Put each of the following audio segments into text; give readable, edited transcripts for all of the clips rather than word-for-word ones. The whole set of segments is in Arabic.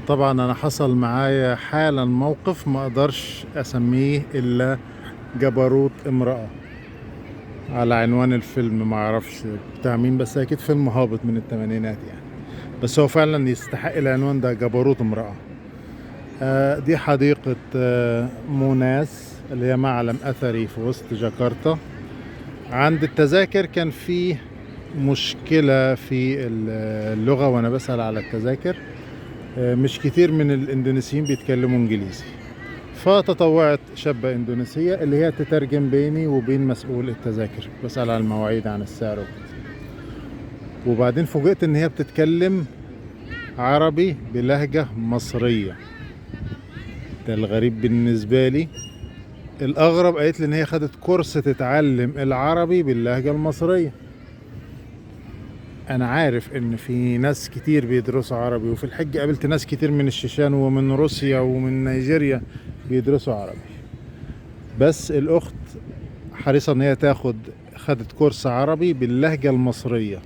طبعا انا حصل معايا حالا موقف ما اقدرش اسميه الا جبروت امرأة. على عنوان الفيلم ما اعرفش بتاع مين، بس اكيد فيلم هابط من الثمانينات يعني. بس هو فعلا يستحق العنوان ده، جبروت امرأة. دي حديقة موناس اللي هي معلم اثري في وسط جاكرتا. عند التذاكر كان في مشكلة في اللغة وانا بسأل على التذاكر. مش كتير من الاندونيسيين بيتكلموا انجليزي، فتطوعت شابة اندونيسية اللي هي تترجم بيني وبين مسؤول التذاكر، بسأل على المواعيد عن السعر وكده. وبعدين فوجئت ان هي بتتكلم عربي بلهجة مصرية. ده الغريب بالنسبة لي. الأغرب قالت لي إن هي خدت كورس تتعلم العربي باللهجة المصرية. أنا عارف إن في ناس كتير بيدرسوا عربي، وفي الحج قابلت ناس كتير من الشيشان ومن روسيا ومن نيجيريا بيدرسوا عربي. بس الأخت حريصة إن هي خدت كورس عربي باللهجة المصرية.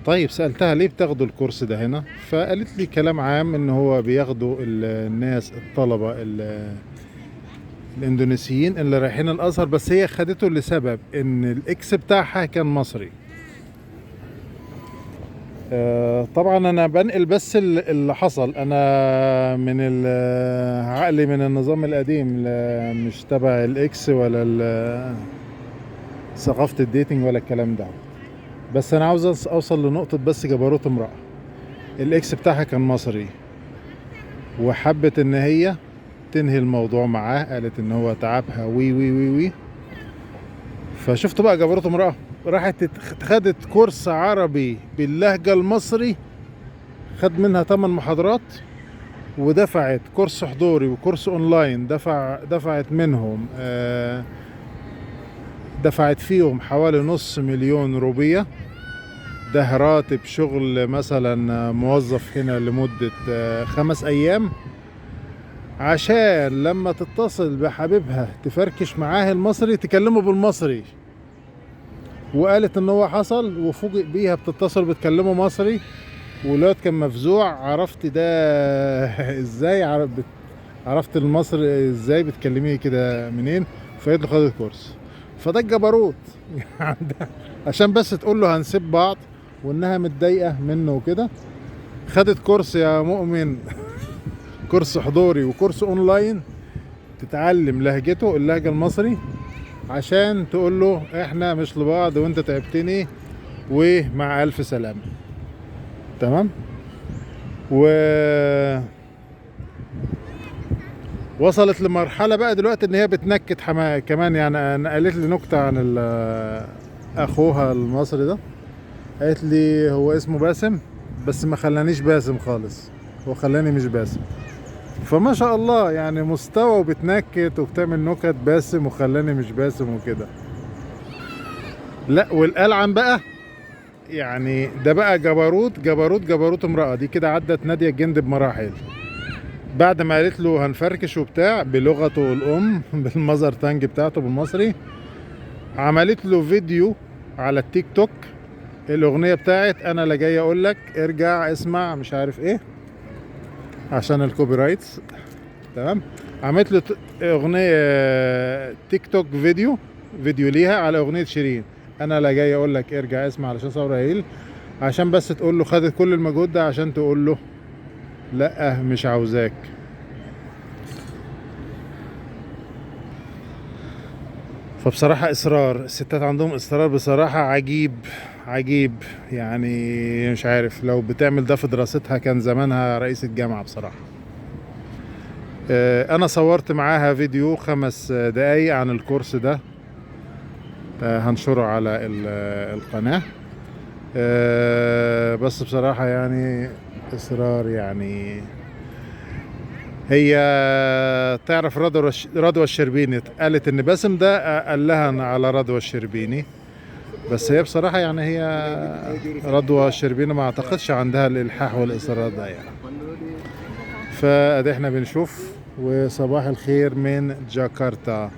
طيب سألتها ليه بتاخدوا الكورس ده هنا؟ فقالت لي كلام عام إن هو بياخدوا الناس الطلبة الاندونيسيين اللي رايحين الازهر، بس هي خدته لسبب ان الاكس بتاعها كان مصري. طبعا انا بنقل بس اللي حصل. انا من عقلي من النظام القديم، مش تبع الاكس ولا ثقافة الديتنج ولا الكلام ده. بس انا عاوز اوصل لنقطة بس جبروت امرأة. الاكس بتاعها كان مصري، وحبت ان هي تنهي الموضوع معاه. قالت ان هو تعبها وي وي وي وي. فشفت بقى جبروت امرأة، راحت خدت كورس عربي باللهجة المصري. خد منها 8 محاضرات، ودفعت كورس حضوري وكورس اونلاين. دفعت منهم دفعت فيهم حوالي نص مليون روبية. ده راتب شغل مثلا موظف هنا لمدة 5 أيام، عشان لما تتصل بحبيبها تفركش معاه المصري تكلمه بالمصري. وقالت ان هو حصل وفوجئ بيها بتتصل بتكلمه مصري، والواد كان مفزوع. عرفت ده ازاي؟ عرفت المصري ازاي بتكلميه كده منين؟ فقلت له خد الكورس. فده الجبروت يعني عشان بس تقول له هنسيب بعض وانها متضايقه منه وكده. خدت كورس يا مؤمن كورس حضوري وكورس اونلاين تتعلم لهجته، اللهجه المصري، عشان تقول له احنا مش لبعض وانت تعبتني ومع الف سلامه. تمام. و وصلت لمرحله بقى دلوقتي ان هي بتنكت حما كمان. يعني انا قالت لي نكته عن اخوها المصري ده. قالت لي هو اسمه باسم، بس ما خلانيش باسم خالص، هو خلاني مش باسم. فما شاء الله يعني مستوى، وبتنكت وبتعمل نكت باسم وخلاني مش باسم وكده. لا والألعن بقى، يعني ده بقى جبروت امرأة. دي كده عدت نادية الجندي بمراحل. بعد ما قالت له هنفركش وبتاع بلغته الأم بالمذر تانج بتاعته بالمصري، عملت له فيديو على التيك توك. الأغنية بتاعت أنا لا جاي أقول لك ارجع اسمع مش عارف إيه عشان الكوبي رايتس. تمام. عملت له أغنية تيك توك فيديو ليها على أغنية شيرين أنا لا جاي أقول لك ارجع اسمع علشان ثورة هيل. عشان بس تقول له خدت كل المجهود ده عشان تقول له لا مش عاوزاك. فبصراحة إصرار الستات عندهم، إصرار بصراحة عجيب عجيب. يعني مش عارف، لو بتعمل ده في دراستها كان زمانها رئيسة جامعة بصراحة. أنا صورت معاها فيديو 5 دقايق عن الكورس ده. هنشره على القناة. بس بصراحة يعني إصرار يعني. هي تعرف رضوى الشربيني، قالت ان باسم ده قال لها على رضوى الشربيني. بس هي بصراحة يعني هي رضوى الشربيني ما اعتقدش عندها الالحاح والاصرار ده يعني. فادي احنا بنشوف. وصباح الخير من جاكرتا.